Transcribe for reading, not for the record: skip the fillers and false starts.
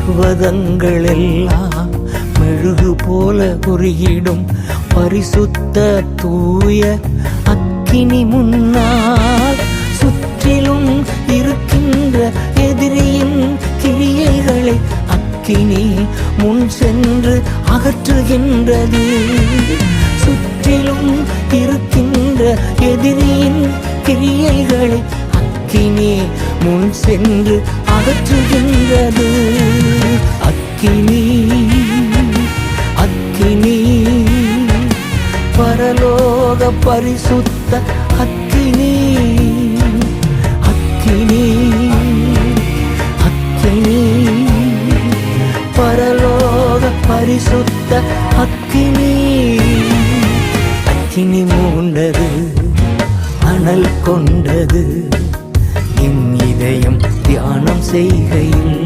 பர்வதங்கள் எல்லாம் மெழுகு போல உருகிடும் பரிசுத்த தூய அக்கினி முன்னால் சுற்றிலும் இருக்கின்ற எதிரியின் கிரியைகளை அக்கினி முன் சென்று அகற்றுகின்றது. சுற்றிலும் இருக்கின்ற எதிரியின் கிரியைகளை அக்கினி முன் சென்று அகற்றுகின்றது. அக்கினி அக்கினி பரலோக பரிசுத்த அக்கினி அக்கினி அக்கினி பரலோக பரிசுத்த அக்கினி. அக்கினி மூண்டது, அனல் கொண்டது என் இதயம் தியானம் செய்கையில்.